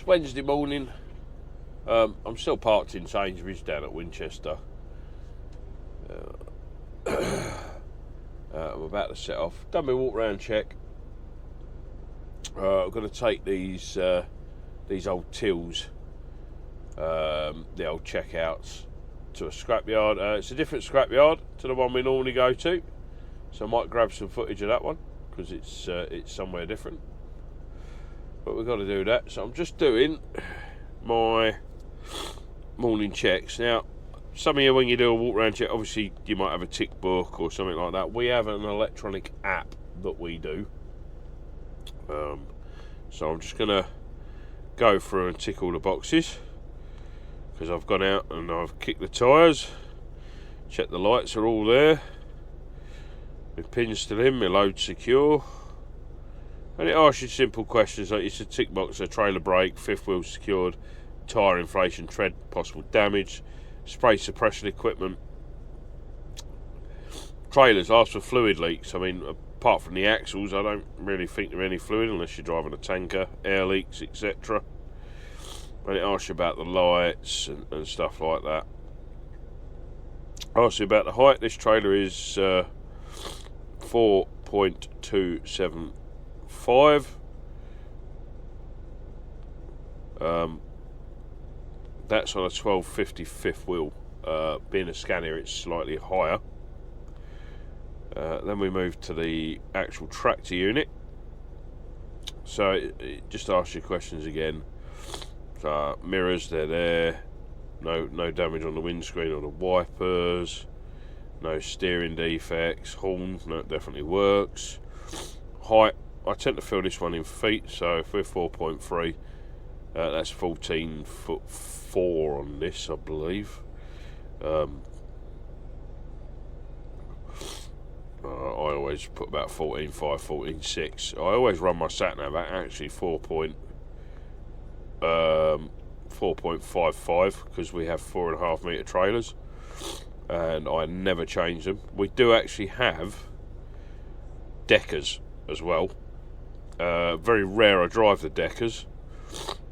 It's Wednesday morning. I'm still parked in Sainsbury's down at Winchester. I'm about to set off. Done my walk round check. I'm going to take these old tills, the old checkouts, to a scrapyard. It's a different scrapyard to the one we normally go to, so I might grab some footage of that one because it's somewhere different. But we've got to do that. So I'm just doing my morning checks. Now, some of you, when you do a walk around check, obviously you might have a tick book or something like that. We have an electronic app that we do. So I'm just going to go through and tick all the boxes, because I've gone out and I've kicked the tyres, checked the lights are all there, my pin's still in, my load's secure, and it asks you simple questions like it's a tick box, a trailer brake, fifth wheel secured, tyre inflation, tread possible damage, spray suppression equipment. Trailers ask for fluid leaks. I mean, apart from the axles, I don't really think there are any fluid unless you're driving a tanker, air leaks, etc. And it asks you about the lights and stuff like that. Asks you about the height. This trailer is 4.275. That's on a 1250 fifth wheel. Being a Scania, it's slightly higher. Then we move to the actual tractor unit. So it just asks you questions again. So mirrors, they're there. No damage on the windscreen or the wipers. No steering defects. Horn, no, it definitely works. Height, I tend to fill this one in feet. So if we're 4.3, that's 14'4" on this, I believe. I always put about 14.5, 14.6. I always run my sat nav at actually 4.55 because we have 4.5 metre trailers, and I never change them. We do actually have deckers as well. Very rare I drive the deckers,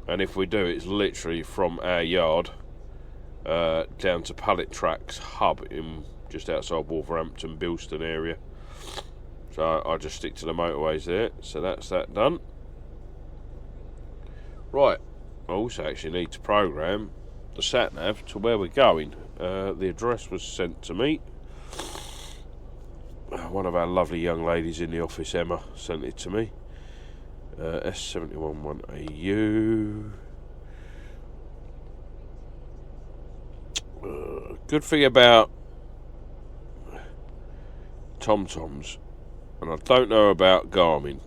and if we do, it's literally from our yard down to Pallet Tracks hub in just outside Wolverhampton, Bilston area. So I just stick to the motorways there. So that's that done. Right, I also actually need to program the sat nav to where we're going. The address was sent to me. One of our lovely young ladies in the office, Emma, sent it to me. S711AU. Good thing about TomToms, and I don't know about Garmin,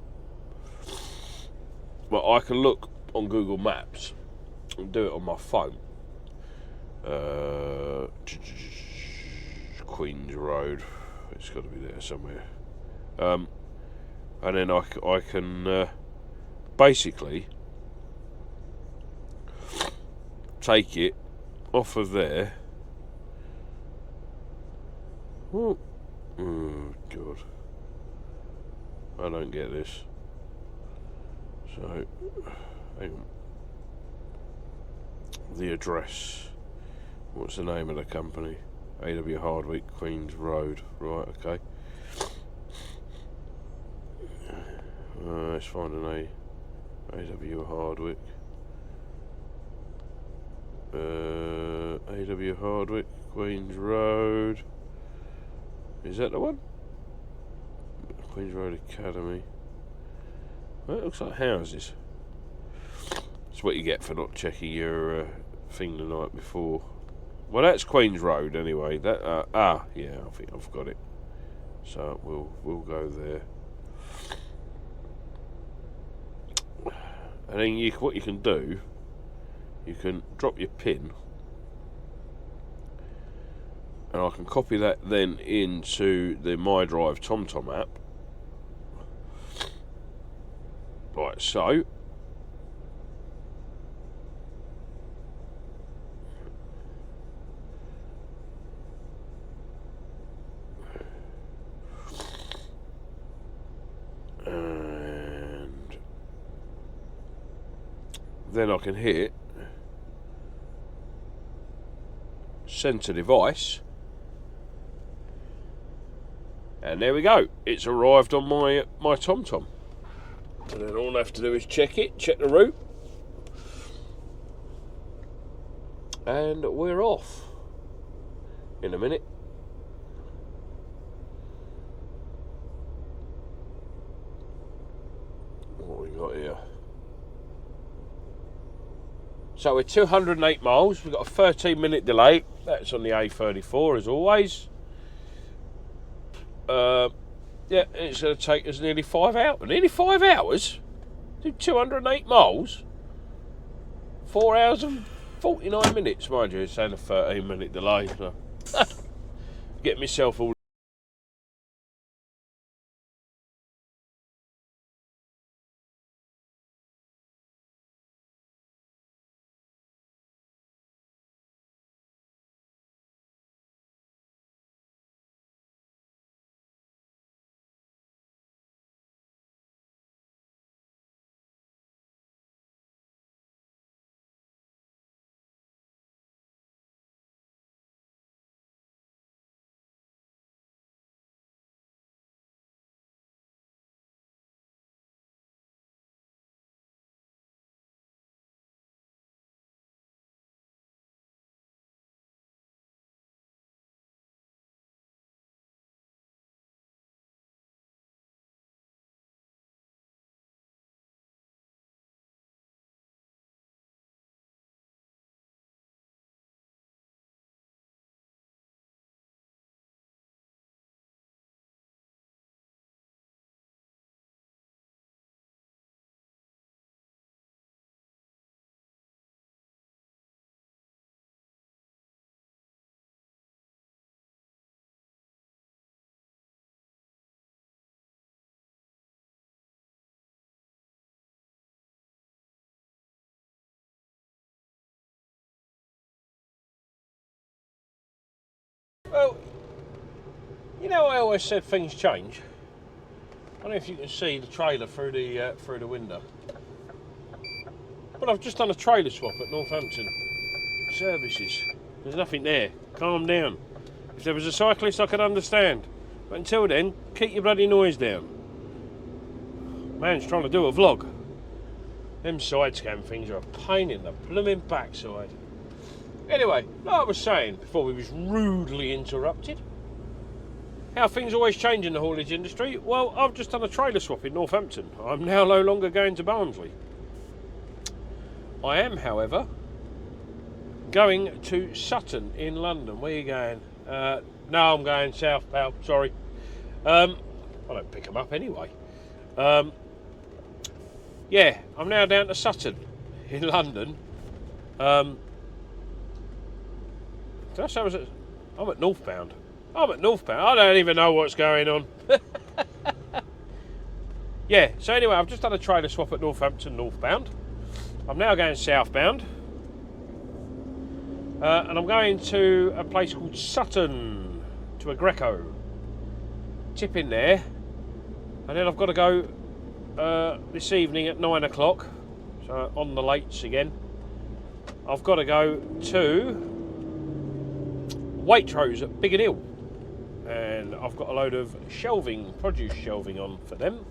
but I can look on Google Maps and do it on my phone. Queen's Road, it's got to be there somewhere. And then I can basically take it off of there. Oh God, I don't get this. So, hang on. The address. What's the name of the company? AW Hardwick, Queen's Road. Right, okay. Let's find an AW Hardwick. AW Hardwick, Queen's Road. Is that the one? Queen's Road Academy. Well, it looks like houses. It's what you get for not checking your thing the night before. Well, that's Queen's Road anyway. That yeah, I think I've got it. So we'll go there. And then what you can do, you can drop your pin, and I can copy that then into the MyDrive TomTom app. Right, so then I can hit send to device, and there we go, it's arrived on my TomTom. And then all I have to do is check the route, and we're off in a minute. What we got here? So we're 208 miles. We've got a 13-minute delay. That's on the A34 as always. Yeah, it's going to take us nearly 5 hours. Nearly 5 hours? Do 208 miles? 4 hours and 49 minutes, mind you. It's saying a 13-minute delay. So. Get myself all. Well, you know, I always said things change. I don't know if you can see the trailer through the window, but I've just done a trailer swap at Northampton Services. There's nothing there. Calm down. If there was a cyclist, I could understand, but until then, keep your bloody noise down. Man's trying to do a vlog. Them side scan things are a pain in the blooming backside. Anyway, like I was saying before we was rudely interrupted, how things always change in the haulage industry. Well, I've just done a trailer swap in Northampton. I'm now no longer going to Barnsley. I am, however, going to Sutton in London. Where are you going? No, I'm going south, pal. Sorry. I don't pick them up anyway. Yeah, I'm now down to Sutton in London. Did I say I'm at northbound? I'm at northbound. I don't even know what's going on. Yeah, so anyway, I've just done a trailer swap at Northampton northbound. I'm now going southbound. And I'm going to a place called Sutton, to a Greco. Tip in there. And then I've got to go this evening at 9 o'clock. So on the lates again. I've got to go to Waitrose at Biggin, and I've got a load of shelving, produce shelving on for them.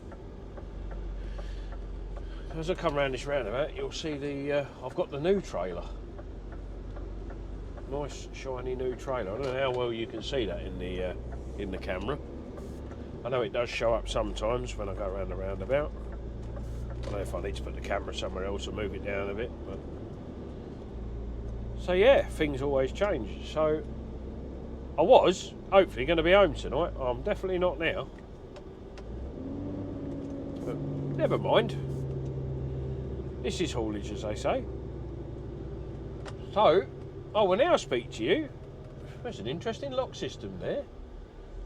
As I come round this roundabout, you'll see I've got the new trailer. Nice shiny new trailer. I don't know how well you can see that in the camera. I know it does show up sometimes when I go around the roundabout. I don't know if I need to put the camera somewhere else or move it down a bit. But so yeah, things always change. So I was hopefully going to be home tonight. I'm definitely not now. But never mind. This is haulage, as they say. So I will now speak to you. There's an interesting lock system there.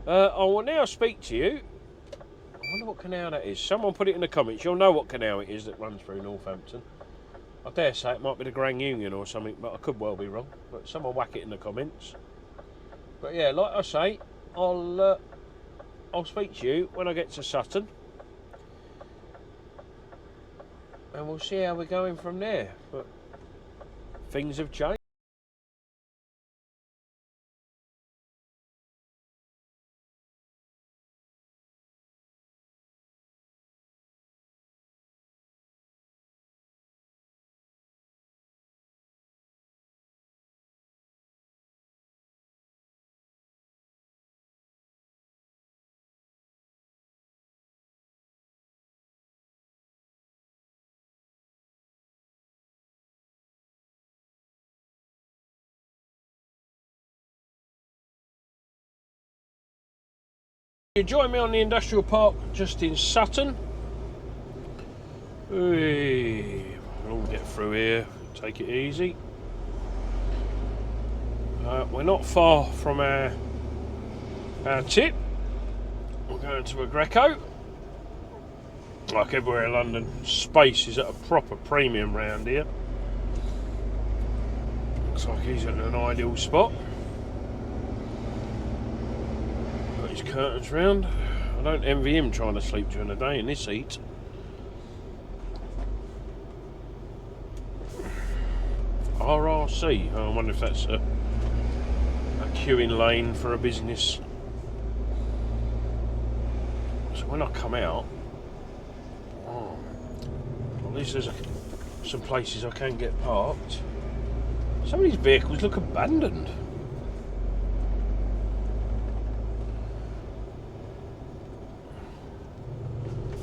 I will now speak to you. I wonder what canal that is. Someone put it in the comments. You'll know what canal it is that runs through Northampton. I dare say it might be the Grand Union or something, but I could well be wrong. But someone whack it in the comments. But yeah, like I say, I'll speak to you when I get to Sutton. and we'll see how we're going from there. But things have changed. You join me on the industrial park just in Sutton. We'll get through here, take it easy. We're not far from our tip. We're going to a Greco. Like everywhere in London, space is at a proper premium round here. Looks like he's at an ideal spot. Got his curtains round. I don't envy him trying to sleep during the day in this heat. RRC. I wonder if that's a queuing lane for a business. So when I come out, at least there's some places I can get parked. Some of these vehicles look abandoned.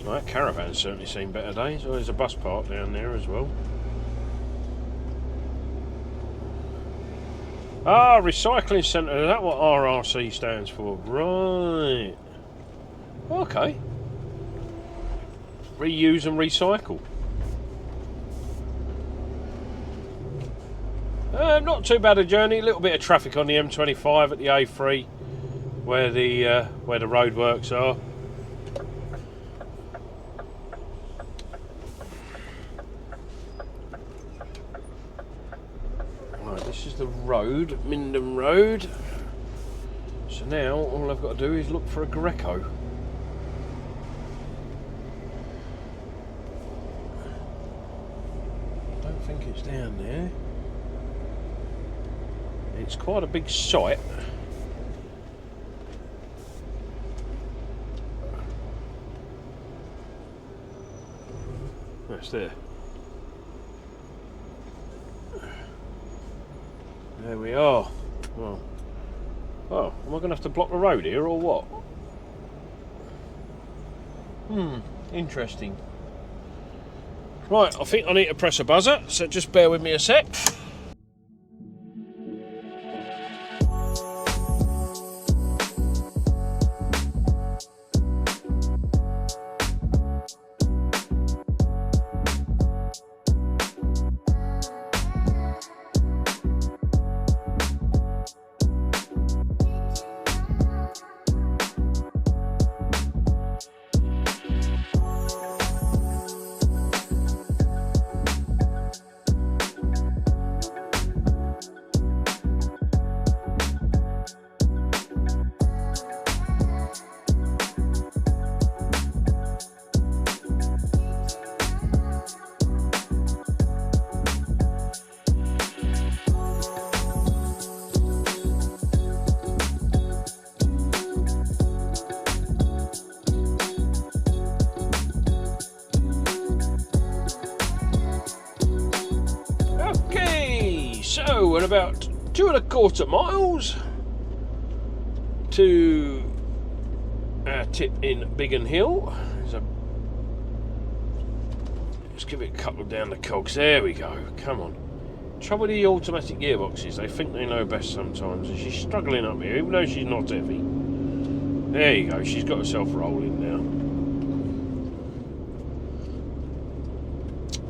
Well, that caravan's certainly seen better days. Oh, there's a bus park down there as well. Ah, recycling centre. Is that what RRC stands for? Right. Okay. Reuse and recycle. Not too bad a journey. A little bit of traffic on the M25 at the A3, where the roadworks are. Right, this is the road, Minden Road. So now all I've got to do is look for a Greco. I don't think it's down there. It's quite a big site. That's there. There we are. Oh, am I going to have to block the road here or what? Interesting. Right, I think I need to press a buzzer, so just bear with me a sec. So we're about 2¼ miles to our tip in Biggin Hill. Let's give it a couple down the cogs. There we go. Come on. Trouble with the automatic gearboxes, they think they know best sometimes, and she's struggling up here, even though she's not heavy. There you go. She's got herself rolling now.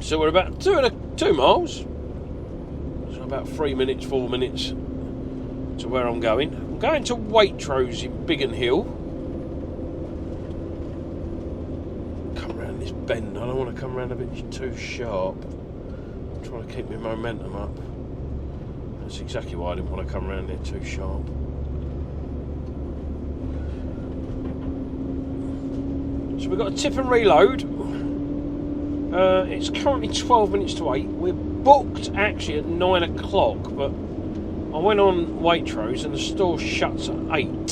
So we're about 2 miles. About 3 minutes, 4 minutes to where I'm going. I'm going to Waitrose in Biggin Hill. Come round this bend. I don't want to come round a bit too sharp. I'm trying to keep my momentum up. That's exactly why I didn't want to come round there too sharp. So we've got a tip and reload It's currently 12 minutes to 8. We're booked actually at 9 o'clock, but I went on Waitrose and the store shuts at 8.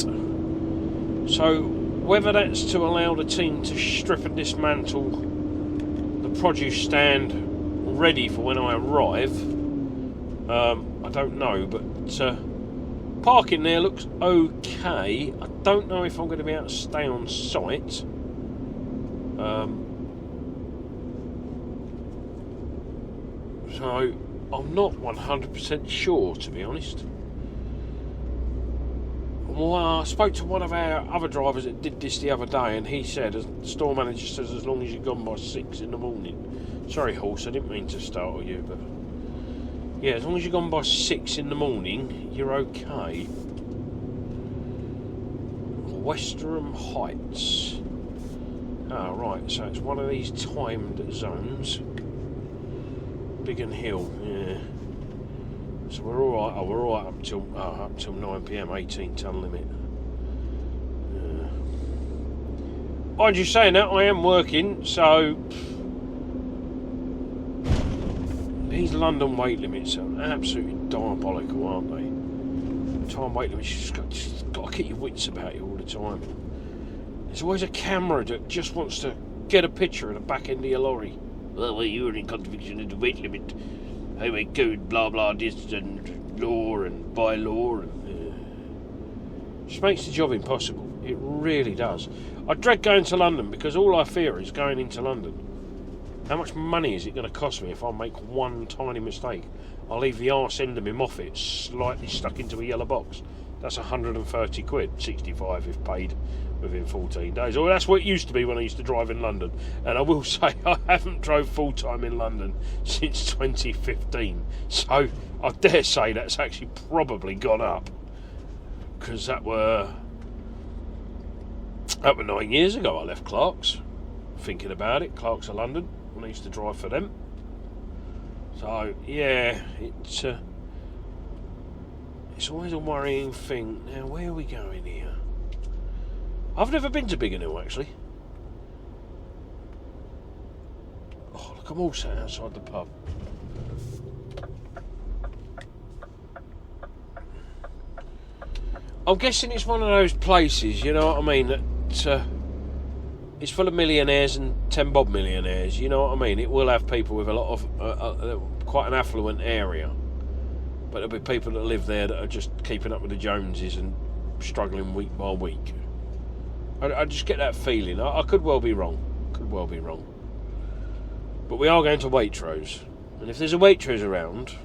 So whether that's to allow the team to strip and dismantle the produce stand ready for when I arrive, I don't know, but parking there looks okay. I don't know if I'm going to be able to stay on site. So I'm not 100% sure, to be honest. Well, I spoke to one of our other drivers that did this the other day, and he said, the store manager says, as long as you've gone by 6 in the morning. Sorry, horse, I didn't mean to startle you, but yeah, as long as you've gone by 6 in the morning, you're okay. Westerham Heights. Oh, right, so it's one of these timed zones. Biggin Hill, yeah. So we're all right. Oh, we're all right up till 9 p.m. 18 ton limit. Mind you saying that, I am working, so these London weight limits are absolutely diabolical, aren't they? The time weight limits, you've just got to keep your wits about you all the time. There's always a camera that just wants to get a picture of the back end of your lorry. Well, you were in contradiction of the weight limit. Highway code, blah blah, this and law and by law, and just makes the job impossible. It really does. I dread going to London because all I fear is going into London. How much money is it going to cost me if I make one tiny mistake? I'll leave the arse end of my Moffat slightly stuck into a yellow box. That's 130 quid, 65 if paid within 14 days. Or that's what it used to be when I used to drive in London. And I will say I haven't drove full-time in London since 2015. So I dare say that's actually probably gone up. Because that were 9 years ago I left Clark's. Thinking about it, Clark's of London, when I used to drive for them. So yeah, it's always a worrying thing. Now, where are we going here? I've never been to Biggin actually. Oh, look, I'm all sat outside the pub. I'm guessing it's one of those places, you know what I mean, that it's full of millionaires and 10 bob millionaires, you know what I mean? It will have people with a lot of quite an affluent area, but there'll be people that live there that are just keeping up with the Joneses and struggling week by week. I just get that feeling. I could well be wrong. But we are going to Waitrose, and if there's a Waitrose around,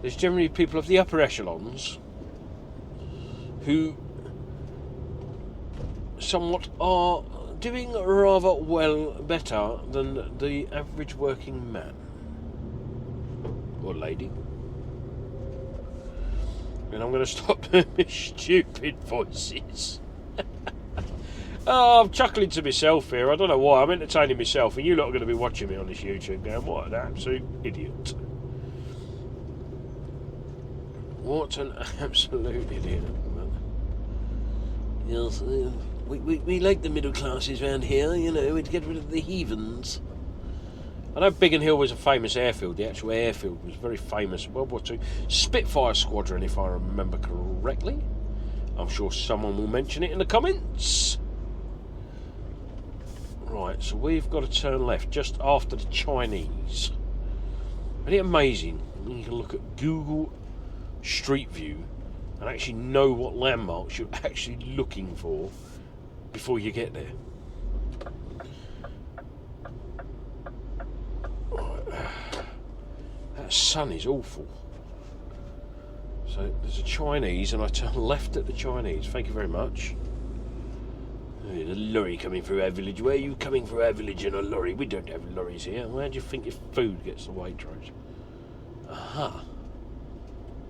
there's generally people of the upper echelons who somewhat are doing rather well, better than the average working man or lady. And I'm going to stop doing my stupid voices. Oh, I'm chuckling to myself here. I don't know why. I'm entertaining myself, and you lot are going to be watching me on this YouTube going, what an absolute idiot. What an absolute idiot. Yes, we like the middle classes around here, you know, we'd get rid of the heathens. I know Biggin Hill was a famous airfield. The actual airfield was very famous. World War II Spitfire Squadron, if I remember correctly. I'm sure someone will mention it in the comments. Right, so we've got to turn left just after the Chinese. Isn't it amazing when you can look at Google Street View and actually know what landmarks you're actually looking for before you get there? That sun is awful. So there's a Chinese and I turn left at the Chinese. Thank you very much. There's a lorry coming through our village. Where are you coming through our village in a lorry? We don't have lorries here. Where do you think your food gets the Waitrose? Aha.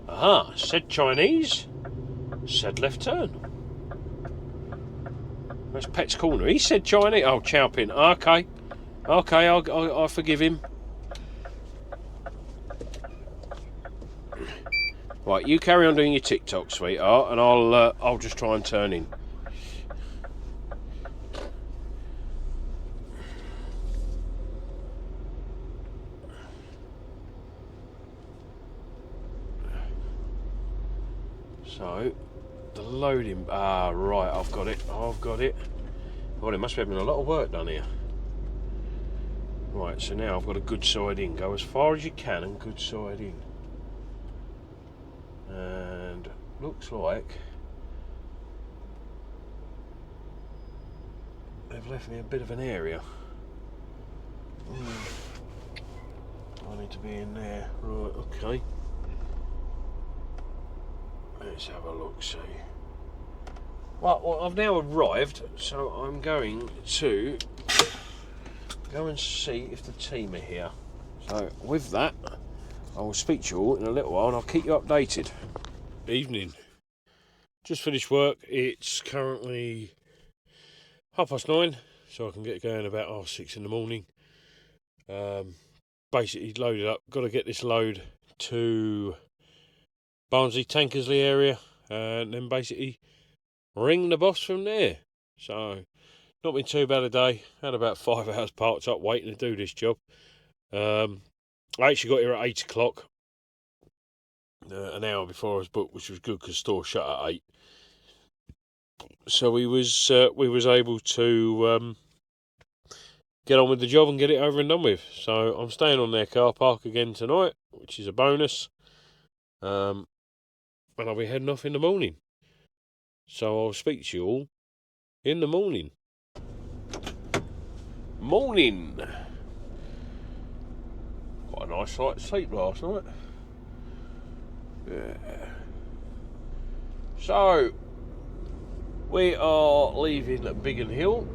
Aha. Said Chinese. Said left turn. That's Pet's Corner. He said Chinese. Oh, Chowpin. Okay. Okay, I'll forgive him. Right, you carry on doing your TikTok, sweetheart, and I'll just try and turn in. So, the loading... Ah, right, I've got it. Well, there must have been a lot of work done here. Right, so now I've got a good side in. Go as far as you can and good side in. And looks like they've left me a bit of an area. I need to be in there. Right, okay. Let's have a look, see. Well, I've now arrived, so I'm going to go and see if the team are here. So with that, I will speak to you all in a little while and I'll keep you updated. Evening. Just finished work. It's currently 9:30, so I can get going about 6:30 in the morning. Basically loaded up. Got to get this load to Barnsley, Tankersley area, and then basically ring the boss from there. So not been too bad a day. Had about 5 hours parked up waiting to do this job. I actually got here at 8 o'clock, an hour before I was booked, which was good because store shut at 8. So we was able to get on with the job and get it over and done with. So I'm staying on their car park again tonight, which is a bonus. And I'll be heading off in the morning. So I'll speak to you all in the morning. Morning. Quite a nice night's sleep last night. Yeah. So we are leaving Biggin Hill,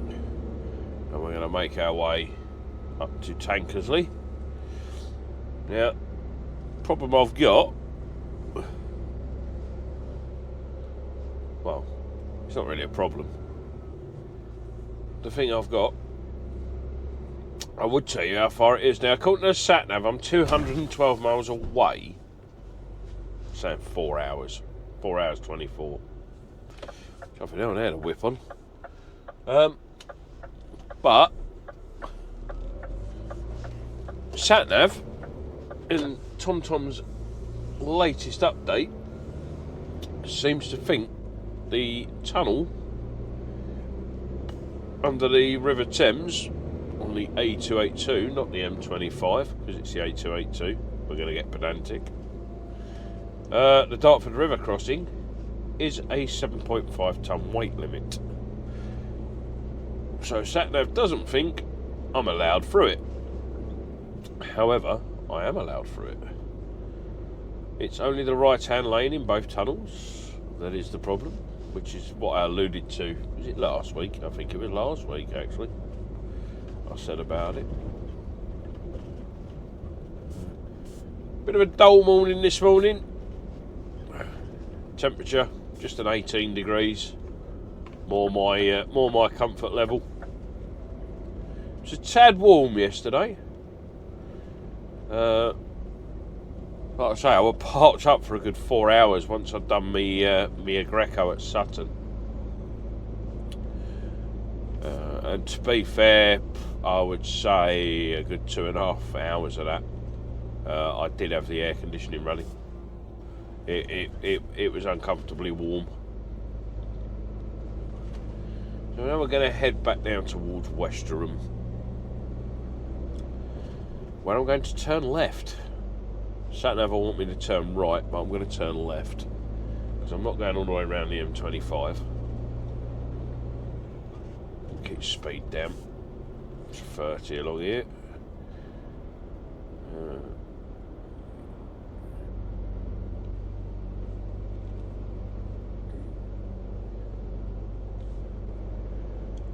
and we're going to make our way up to Tankersley. Now, problem I've got, well, it's not really a problem. The thing I've got, I would tell you how far it is. Now, according to the sat-nav, I'm 212 miles away. I'm saying 4 hours. 4 hours 24. Something down there to whip on. But sat-nav in TomTom's latest update seems to think the tunnel under the River Thames on the A282, not the M25, because it's the A282. We're going to get pedantic. The Dartford River crossing is a 7.5 tonne weight limit. So SatNav doesn't think I'm allowed through it. However, I am allowed through it. It's only the right-hand lane in both tunnels that is the problem, which is what I alluded to. Was it last week? I think it was last week, actually. I said about it. Bit of a dull morning this morning. Temperature just an 18 degrees. More my comfort level. It was a tad warm yesterday. Like I say, I was parked up for a good 4 hours once I'd done me Greco at Sutton. And to be fair, I would say a good 2.5 hours of that. I did have the air conditioning running. It was uncomfortably warm. So now we're going to head back down towards Westerham, where I'm going to turn left. Sat-nav will want me to turn right, but I'm going to turn left because I'm not going all the way around the M25. Keep speed down. It's 30 along here.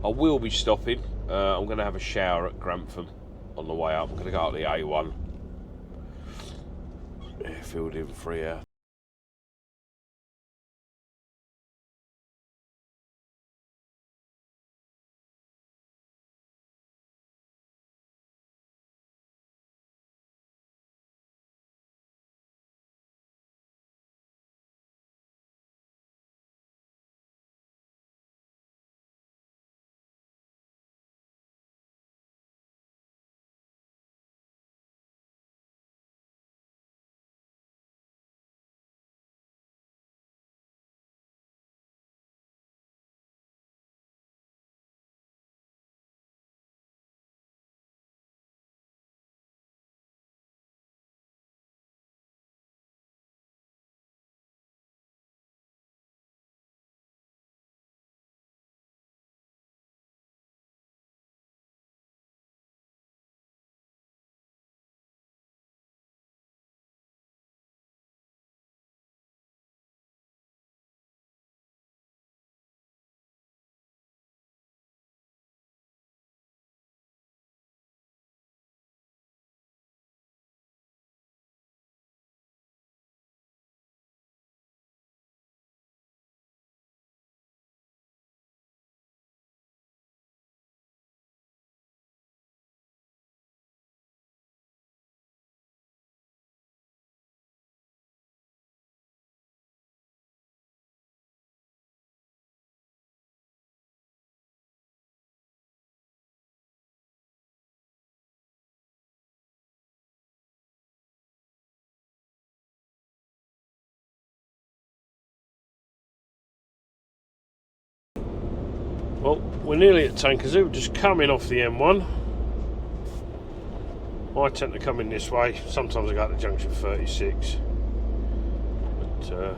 I will be stopping. I'm going to have a shower at Grantham on the way up. I'm going to go up the A1. Airfield in 3 hours. Well, we're nearly at Tankersley. We're just coming off the M1. I tend to come in this way. Sometimes I go to junction 36. But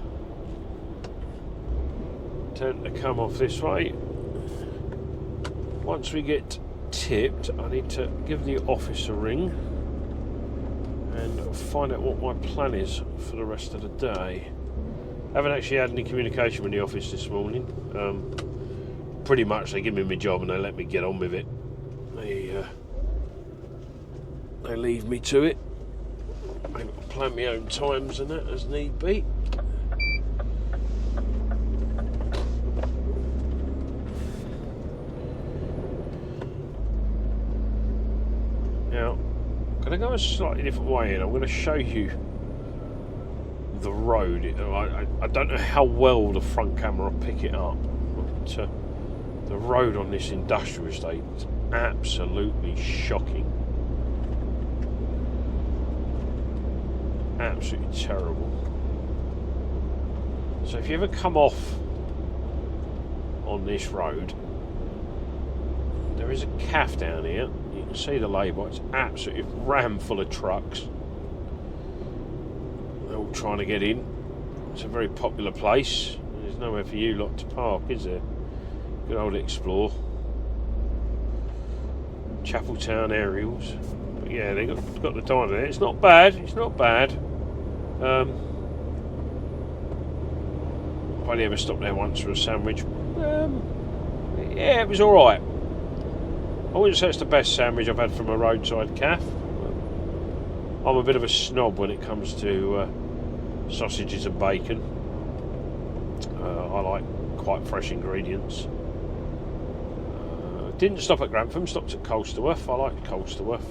tend to come off this way. Once we get tipped, I need to give the office a ring and find out what my plan is for the rest of the day. I haven't actually had any communication with the office this morning. Pretty much they give me my job and they let me get on with it. They leave me to it. I plan my own times and that as need be. Now, I'm going to go a slightly different way and I'm going to show you the road. I don't know how well the front camera will pick it up, but the road on this industrial estate is absolutely shocking. Absolutely terrible. So if you ever come off on this road, there is a cafe down here. You can see the label. It's absolutely rammed full of trucks. They're all trying to get in. It's a very popular place. There's nowhere for you lot to park, is there? Good old Explore. Chapeltown aerials. But yeah, they got the diner there. It's not bad. It's not bad. I've only ever stopped there once for a sandwich. Yeah, it was alright. I wouldn't say it's the best sandwich I've had from a roadside cafe. I'm a bit of a snob when it comes to sausages and bacon. I like quite fresh ingredients. Didn't stop at Grantham, stopped at Colsterworth. I like Colsterworth.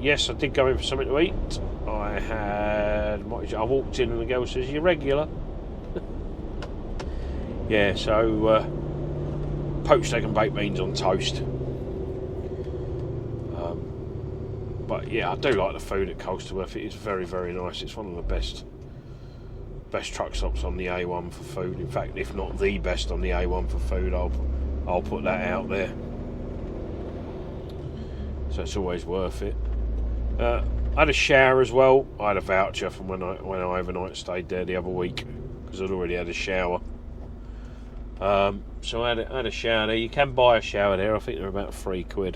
Yes, I did go in for something to eat. I walked in and the girl says, "You regular?" Yeah, so poached egg and baked beans on toast. But yeah, I do like the food at Colsterworth. It is very, very nice. It's one of the best truck stops on the A1 for food. In fact, if not the best on the A1 for food, I'll put that out there. So it's always worth it. I had a shower as well. I had a voucher from when I overnight stayed there the other week because I'd already had a shower. So I had a shower there. You can buy a shower there. I think they're about £3.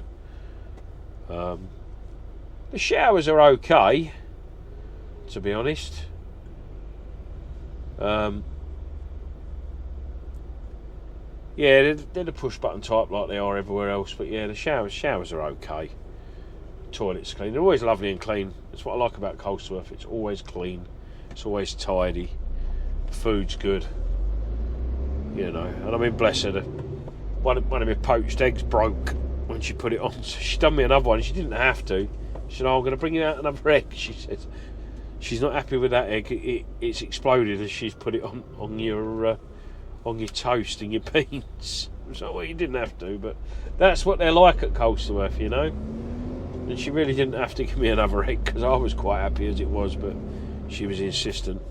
The showers are okay, to be honest. Yeah, they're the push button type like they are everywhere else, but yeah, the showers are okay. Toilets clean. They're always lovely and clean. That's what I like about Colsterworth. It's always clean. It's always tidy. The food's good. You know, and I mean, bless her. One of my poached eggs broke when she put it on, so she done me another one. She didn't have to. She said, "Oh, I'm going to bring you out another egg." She said, she's not happy with that egg. It's exploded as she's put it on your toast and your beans. So, well, you didn't have to, but that's what they're like at Colsterworth, you know. And she really didn't have to give me another egg because I was quite happy as it was, but she was insistent.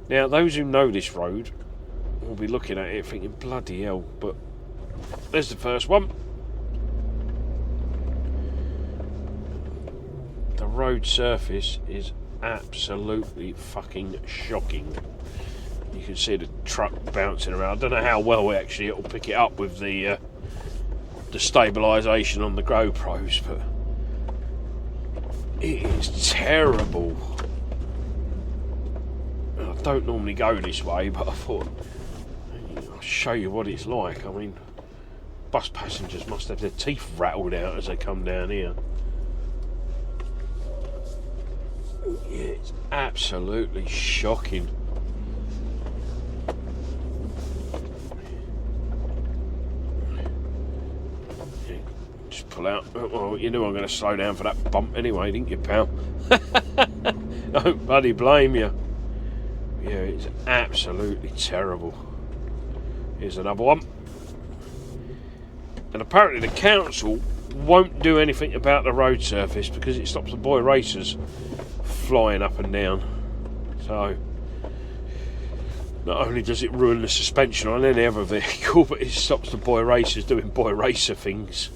Now, those who know this road will be looking at it thinking, bloody hell, but there's the first one. The road surface is absolutely fucking shocking. You can see the truck bouncing around. I don't know how well it'll pick it up with the stabilisation on the GoPros, but it is terrible. I don't normally go this way, but I thought I'll show you what it's like. I mean, bus passengers must have their teeth rattled out as they come down here. Yeah, it's absolutely shocking. Just pull out. Well, you knew I'm going to slow down for that bump anyway, didn't you, pal? Don't bloody blame you. Yeah, it's absolutely terrible. Here's another one. And apparently the council won't do anything about the road surface because it stops the boy racers flying up and down. So Not only does it ruin the suspension on any other vehicle, but it stops the boy racers doing boy racer things.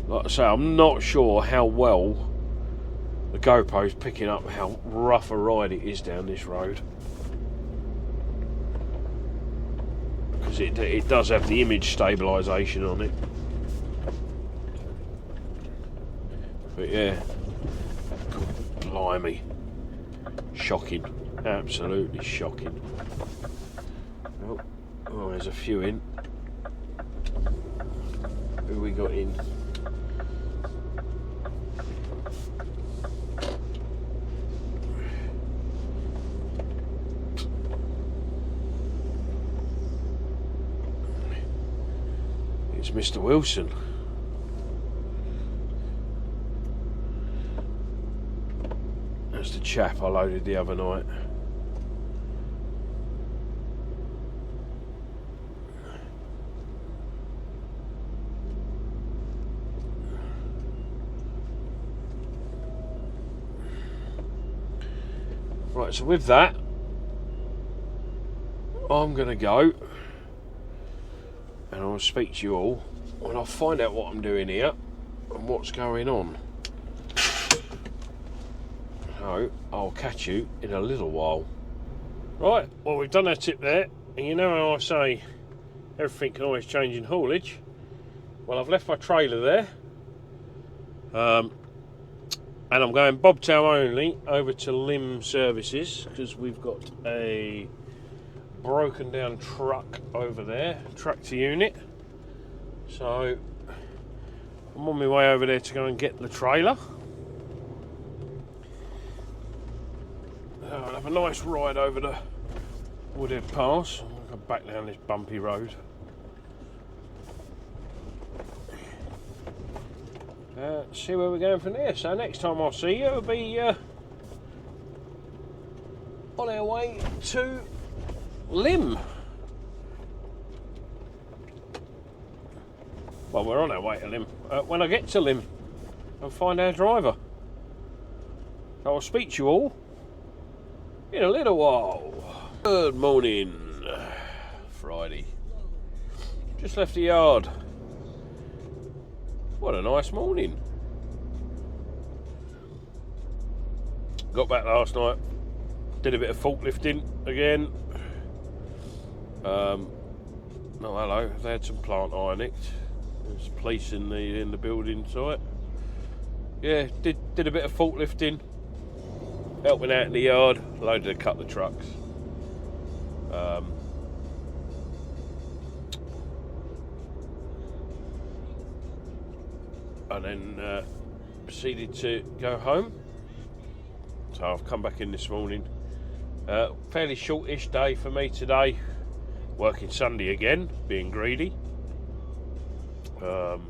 Like I say, I'm not sure how well the GoPro's picking up how rough a ride it is down this road. Because it does have the image stabilisation on it. But yeah, God, blimey. Shocking, absolutely shocking. Oh, there's a few in. Who we got in? It's Mr. Wilson. That's the chap I loaded the other night. Right, so with that, I'm going to go and I'll speak to you all when I find out what I'm doing here and what's going on. So, I'll catch you in a little while. Right, well, we've done our tip there, and you know how I say everything can always change in haulage. Well, I've left my trailer there, and I'm going bobtail only over to Lim Services because we've got a broken down truck over there, tractor unit. So I'm on my way over there to go and get the trailer. I'll have a nice ride over the Woodhead Pass. I'll go back down this bumpy road. See where we're going from there. So next time I'll see you, it'll be on our way to Lim. Well, we're on our way to Lim. When I get to Lim, I'll find our driver. So I'll speak to you all in a little while. Good morning. Friday. Just left the yard. What a nice morning. Got back last night. Did a bit of forklifting again. Oh hello. They had some plant iron nicked. There's police in the building site. Yeah, did a bit of forklifting. Helping out in the yard, loaded a couple of trucks. And then proceeded to go home. So I've come back in this morning. Fairly shortish day for me today. Working Sunday again, being greedy. Got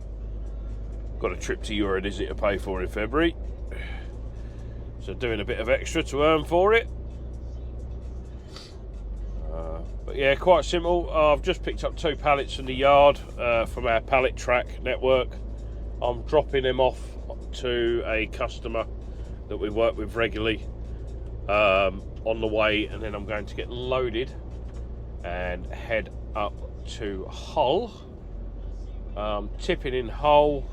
a trip to Eurodizzy to pay for in February. So doing a bit of extra to earn for it. But yeah, quite simple. I've just picked up 2 pallets from the yard from our pallet track network. I'm dropping them off to a customer that we work with regularly on the way, and then I'm going to get loaded and head up to Hull. Tipping in Hull.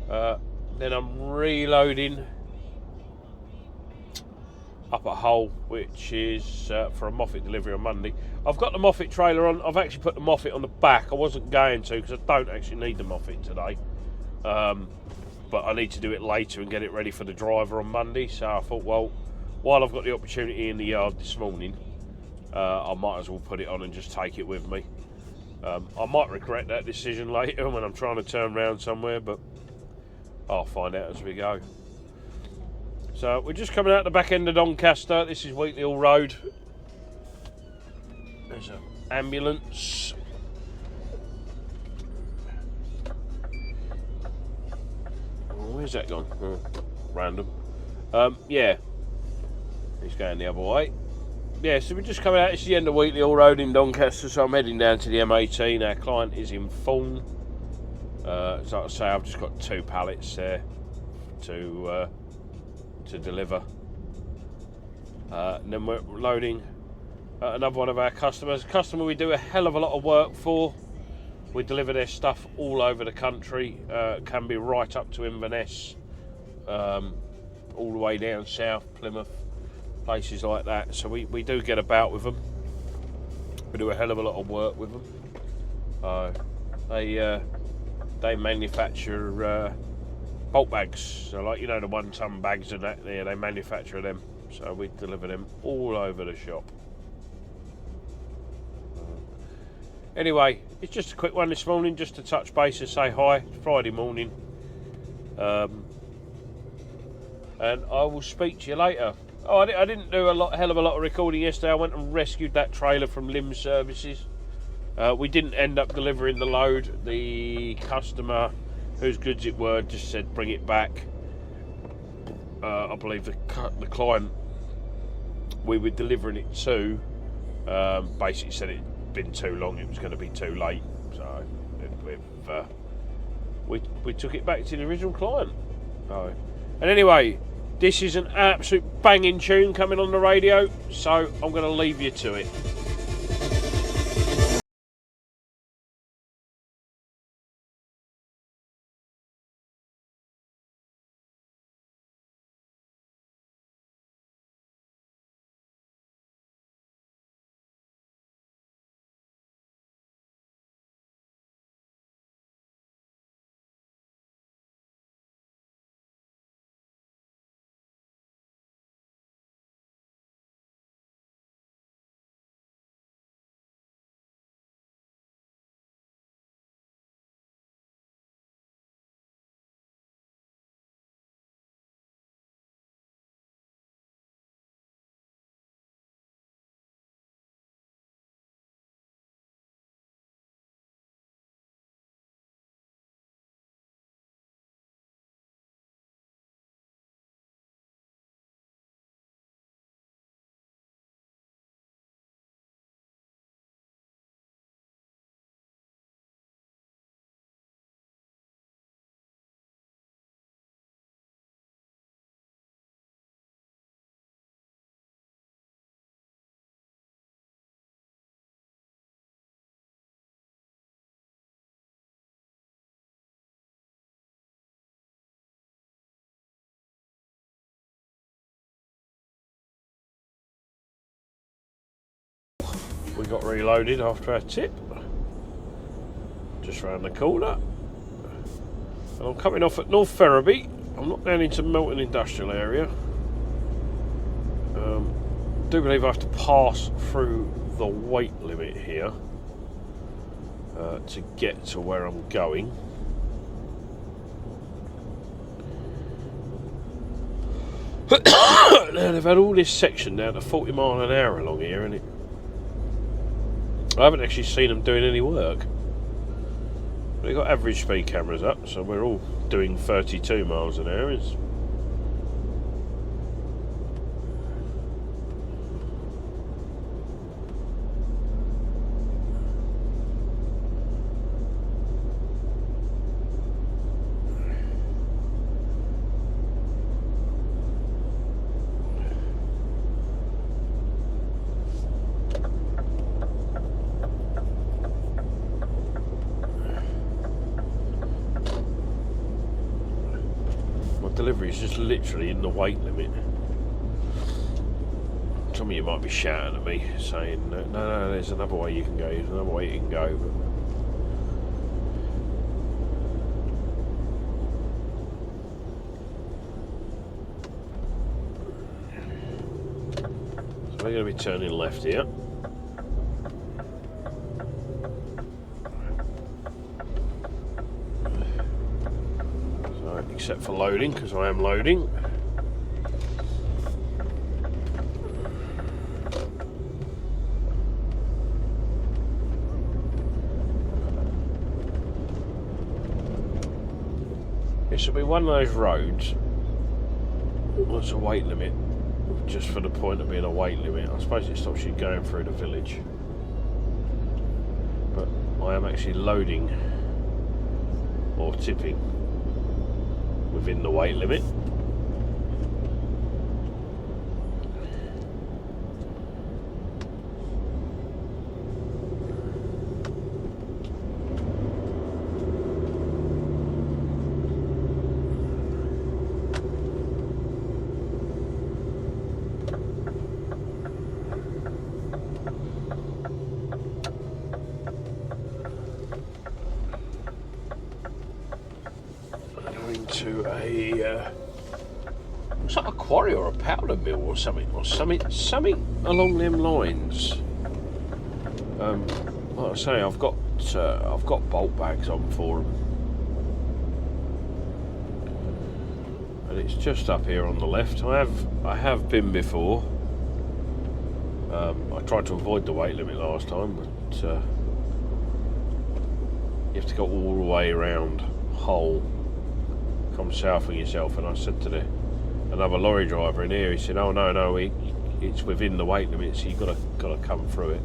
Then I'm reloading up at Hull, which is for a Moffat delivery on Monday. I've got the Moffat trailer on. I've actually put the Moffat on the back. I wasn't going to because I don't actually need the Moffat today. But I need to do it later and get it ready for the driver on Monday. So I thought, well, while I've got the opportunity in the yard this morning, I might as well put it on and just take it with me. I might regret that decision later when I'm trying to turn around somewhere, but I'll find out as we go. So we're just coming out the back end of Doncaster. This is Wheatley Hall Road. There's an ambulance. Where's that gone? Oh, random. Yeah, he's going the other way. Yeah, so we're just coming out. It's the end of Wheatley Hall Road in Doncaster, so I'm heading down to the M18. Our client is in Fulham. So like I say, I've just got 2 pallets there to deliver. And then we're loading another one of our customers. A customer we do a hell of a lot of work for. We deliver their stuff all over the country. Can be right up to Inverness, all the way down south, Plymouth, places like that. So we do get about with them. We do a hell of a lot of work with them. They manufacture bulk bags. So like, you know, the 1 ton bags and that there, they manufacture them. So we deliver them all over the shop. Anyway, it's just a quick one this morning, just to touch base and say hi. It's Friday morning. And I will speak to you later. Oh, I didn't do hell of a lot of recording yesterday. I went and rescued that trailer from Limb Services. We didn't end up delivering the load. The customer, whose goods it were, just said bring it back. I believe the client we were delivering it to basically said it'd been too long, it was going to be too late. So we took it back to the original client. And anyway, this is an absolute banging tune coming on the radio, so I'm going to leave you to it. We got reloaded after our tip, just round the corner, and I'm coming off at North Ferriby. I'm not down into Melton Industrial area. I do believe I have to pass through the weight limit here to get to where I'm going. Now they've had all this section down to 40 mile an hour along here, and I haven't actually seen them doing any work. They've got average speed cameras up, so we're all doing 32 miles an hour. Delivery is just literally in the weight limit. Some of you might be shouting at me saying, no, there's another way you can go, there's another way you can go. So we're going to be turning left here. Except for loading, because I am loading. This will be one of those roads. What's a weight limit? Just for the point of being a weight limit. I suppose it stops you going through the village. But I am actually loading or tipping within the weight limit. looks like a quarry or a powder mill or something along them lines. Like I say, I've got bolt bags on for them, and it's just up here on the left. I have been before. I tried to avoid the weight limit last time, but you have to go all the way around Hull, come south of yourself. And I said to another lorry driver in here, he said, "Oh no, it's within the weight limit, so you've got to come through it,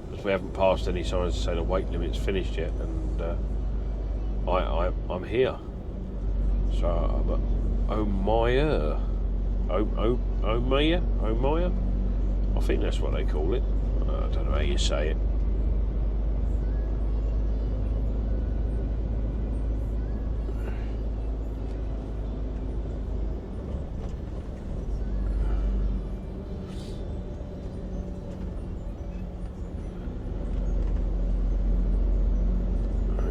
because we haven't passed any signs to say the weight limit's finished yet." And I'm here. So, but Omaya, I think that's what they call it. I don't know how you say it.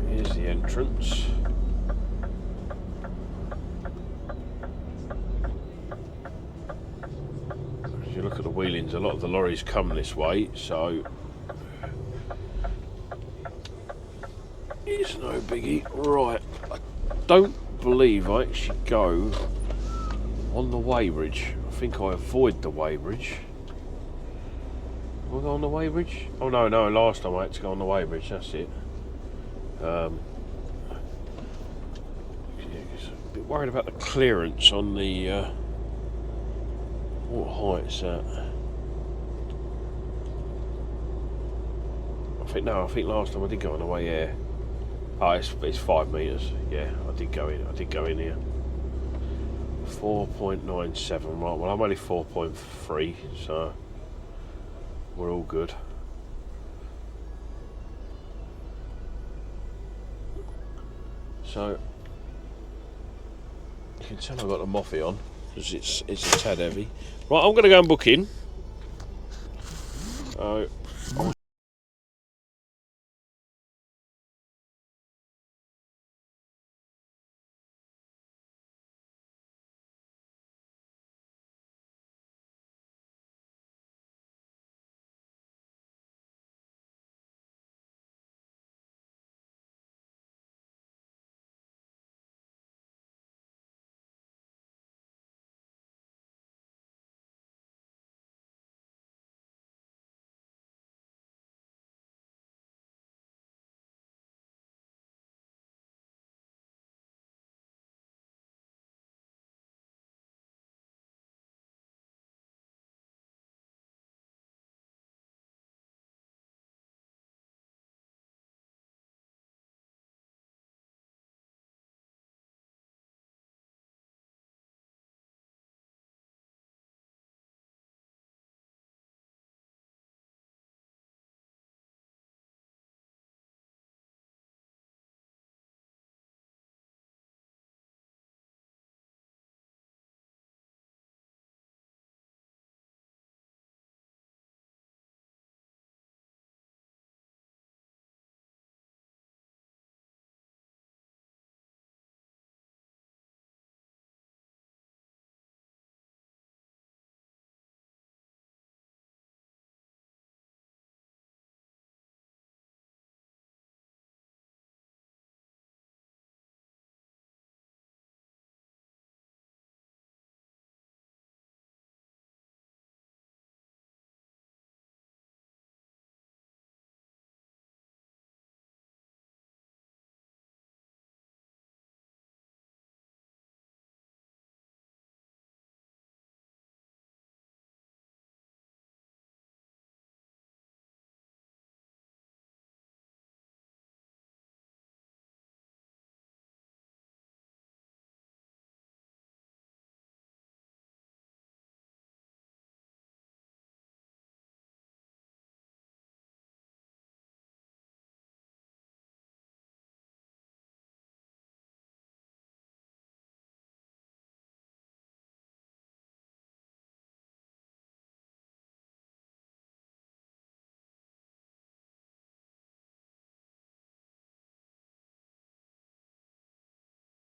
Here's the entrance. If you look at the wheelings, a lot of the lorries come this way, so it's no biggie. Right, I don't believe I actually go on the weighbridge. I think I avoid the weighbridge. Will I go on the weighbridge? Oh no, last time I had to go on the weighbridge, that's it. A bit worried about the clearance on the what height's that? I think last time I did go on the way here. Oh, it's 5 metres. Yeah, I did go in here. 4.97. Right, well I'm only 4.3, so we're all good. So you can tell I've got the moffy on because it's a tad heavy. Right, I'm going to go and book in.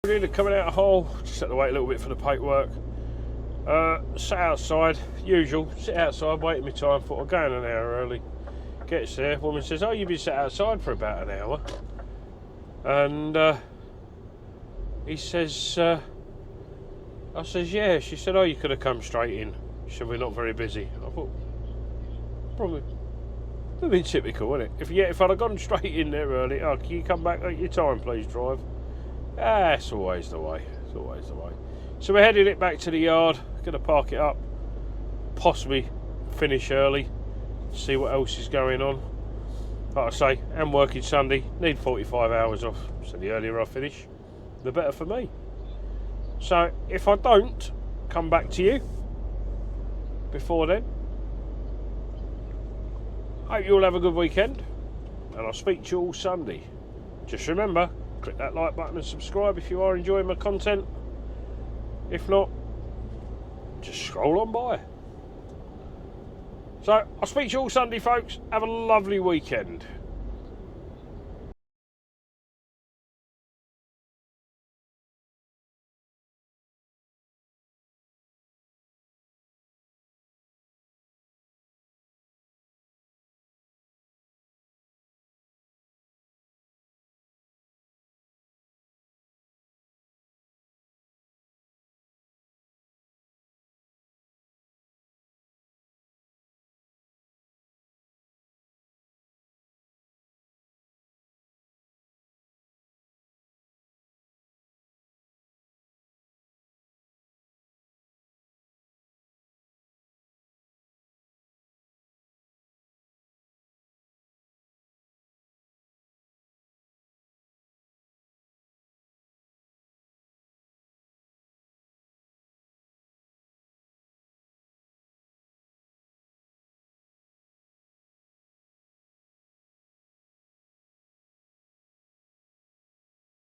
Coming out of hole, just had to wait a little bit for the paperwork. Sat outside, usual, sit outside, waiting my time, thought I'll go in an hour early. Gets there, woman says, oh, you've been sat outside for about an hour. And he says, I says, yeah. She said, oh, you could have come straight in. She said, we're not very busy. I thought, probably, would have been typical, wouldn't it? If I'd have gone straight in there early, oh, can you come back at your time, please, drive? It's always the way. It's always the way. So we're heading it back to the yard. Going to park it up. Possibly finish early. See what else is going on. Like I say, I'm working Sunday. Need 45 hours off. So the earlier I finish, the better for me. So if I don't come back to you before then, hope you all have a good weekend. And I'll speak to you all Sunday. Just remember, click that like button and subscribe if you are enjoying my content. If not, just scroll on by. So, I'll speak to you all Sunday, folks. Have a lovely weekend.